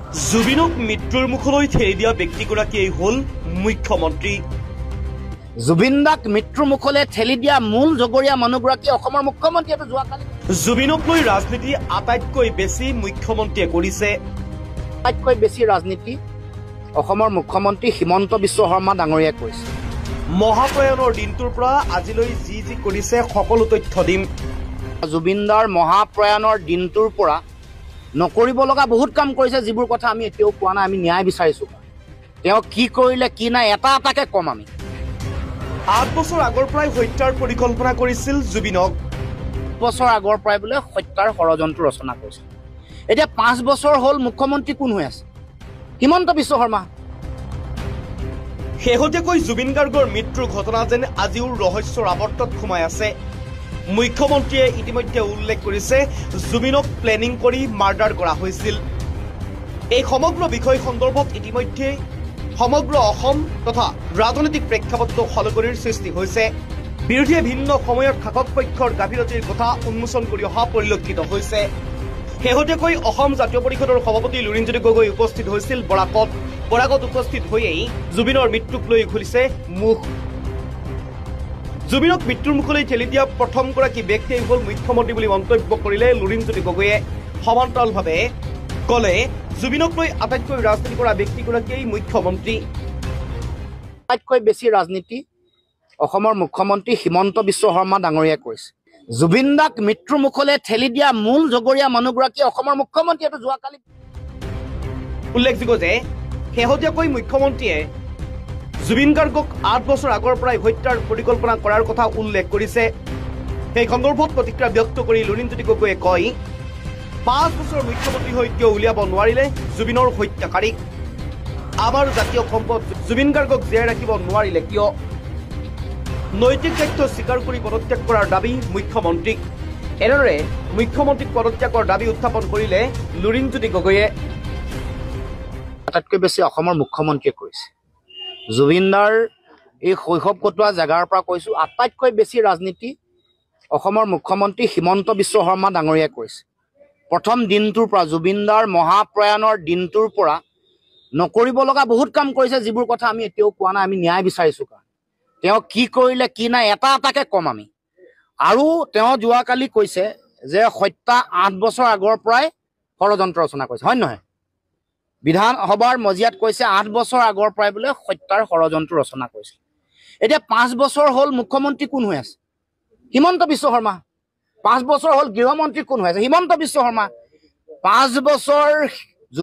জুবিনক মৃত্যুৰ মুখলৈ ঠেলি দিয়া ব্যক্তিগৰাকীয়ে হ'ল মুখ্যমন্ত্ৰী। জুবিন দাক মৃত্যুৰ মুখলৈ ঠেলি দিয়া মূল জগৰীয়া মানুহগৰাকী অসমৰ মুখ্যমন্ত্ৰী। যোৱাকালি জুবিনক লৈ ৰাজনীতি আটাইতকৈ বেছি মুখ্যমন্ত্ৰীয়ে কৰিছে। আটাইতকৈ বেছি ৰাজনীতি অসমৰ মুখ্যমন্ত্ৰী হিমন্ত বিশ্ব শৰ্মা ডাঙৰীয়াই কৰিছে। মহাপ্ৰয়াণৰ দিনটোৰ পৰা আজিলৈ যি যি কৰিছে সকলো তথ্য দিম। জুবিন দাৰ মহাপ্ৰয়াণৰ দিনটোৰ পৰা নকৰিব লগা বহুত কাম কৰিছে, যিবোৰ কথা আমি এতিয়াও কোৱা নাই। আমি ন্যায় বিচাৰিছো, তেওঁ কি কৰিলে কি নাই এটা এটাকে কম। আমি 8 বছৰ আগৰ পৰাই হত্যাৰ পৰিকল্পনা কৰিছিল জুবিনক। বছৰ আগৰ পৰাই বোলে হত্যাৰ ষড়যন্ত্ৰ ৰচনা কৰিছিল। এতিয়া 5 বছৰ হ'ল মুখ্যমন্ত্ৰী কোন হৈ আছে? হিমন্ত বিশ্ব শৰ্মা। শেহতীয়াকৈ জুবিন গাৰ্গৰ মৃত্যুৰ ঘটনা যেন আজিও ৰহস্যৰ আৱৰ্তত সোমাই আছে। মুখ্যমন্ত্ৰীয়ে ইতিমধ্যে উল্লেখ কৰিছে জুবিনক প্লেনিং কৰি মাৰ্ডাৰ কৰা হৈছিল। এই সমগ্ৰ বিষয় সন্দৰ্ভত ইতিমধ্যে সমগ্ৰ অসম তথা ৰাজনৈতিক প্ৰেক্ষাপটত সলগনিৰ সৃষ্টি হৈছে। বিৰোধীয়ে ভিন্ন সময়ত শাসক পক্ষৰ গাফিলতিৰ কথা উন্মোচন কৰি অহা পৰিলক্ষিত হৈছে। শেহতীয়াকৈ অসম জাতীয় পৰিষদৰ সভাপতি লুৰিণজ্যোতি গগৈ উপস্থিত হৈছিল বৰাকত উপস্থিত হৈয়েই জুবিনৰ মৃত্যুক লৈ খুলিছে মুখ। জুবিনক মৃত্যুৰ মুখলৈ ঠেলি দিয়া প্ৰথমগৰাকী ব্যক্তিয়ে হ'ল মুখ্যমন্ত্ৰী বুলি মন্তব্য কৰিলে লুৰিণজ্যোতি গগৈয়ে। সমান্তৰালভাৱে ক'লে জুবিনক লৈ আটাইতকৈ ৰাজনীতি কৰা ব্যক্তিগৰাকীয়ে মুখ্যমন্ত্ৰী। আটাইতকৈ বেছি ৰাজনীতি অসমৰ মুখ্যমন্ত্ৰী হিমন্ত বিশ্ব শৰ্মা ডাঙৰীয়াই কৰিছে। জুবিন দাক মৃত্যুৰ মুখলৈ ঠেলি দিয়া মূল জগৰীয়া মানুহগৰাকী অসমৰ মুখ্যমন্ত্ৰী। যোৱাকালি উল্লেখযোগ্য যে শেহতীয়াকৈ মুখ্যমন্ত্ৰীয়ে জুবিন গাৰ্গক 8 বছৰ আগৰ পৰাই হত্যাৰ পৰিকল্পনা কৰাৰ কথা উল্লেখ কৰিছে। সেই সন্দৰ্ভত প্ৰতিক্ৰিয়া ব্যক্ত কৰি লুৰিণজ্যোতি গগৈয়ে কয়, 5 বছৰ মুখ্যমন্ত্ৰী হৈ কিয় উলিয়াব নোৱাৰিলে জুবিনৰ হত্যাকাৰীক? আমাৰ জাতীয় সম্পদ জুবিন গাৰ্গক জীয়াই ৰাখিব নোৱাৰিলে কিয়? নৈতিক দায়িত্ব স্বীকাৰ কৰি পদত্যাগ কৰাৰ দাবী মুখ্যমন্ত্ৰীক। এনেদৰে মুখ্যমন্ত্ৰীক পদত্যাগৰ দাবী উত্থাপন কৰিলে লুৰিণজ্যোতি গগৈয়ে। আটাইতকৈ বেছি অসমৰ মুখ্যমন্ত্ৰীয়ে কৰিছে। জুবিন দাৰ এই শৈশৱ কটোৱা জেগাৰ পৰা কৈছো, আটাইতকৈ বেছি ৰাজনীতি অসমৰ মুখ্যমন্ত্ৰী হিমন্ত বিশ্ব শৰ্মা ডাঙৰীয়াই কৰিছে। প্ৰথম দিনটোৰ পৰা জুবিন দাৰ মহাপ্ৰয়াণৰ দিনটোৰ পৰা নকৰিব লগা বহুত কাম কৰিছে, যিবোৰ কথা আমি এতিয়াও কোৱা নাই। আমি ন্যায় বিচাৰিছো, তেওঁ কি কৰিলে কি নাই এটা এটাকে কম আমি। আৰু তেওঁ যোৱাকালি কৈছে যে হত্যা 8 বছৰ আগৰ পৰাই ষড়যন্ত্ৰ ৰচনা কৰিছে, হয় নহয়? বিধানসভাৰ মজিয়াত কৈছে 8 বছৰ আগৰ পৰাই বোলে হত্যাৰ ষড়যন্ত্ৰ ৰচনা কৰিছিল। এতিয়া 5 বছৰ হ'ল মুখ্যমন্ত্ৰী কোন হৈ আছে? হিমন্ত বিশ্ব শৰ্মা। 5 বছৰ হ'ল গৃহমন্ত্ৰী কোন হৈ আছে? হিমন্ত বিশ্ব শৰ্মা। 5 বছৰ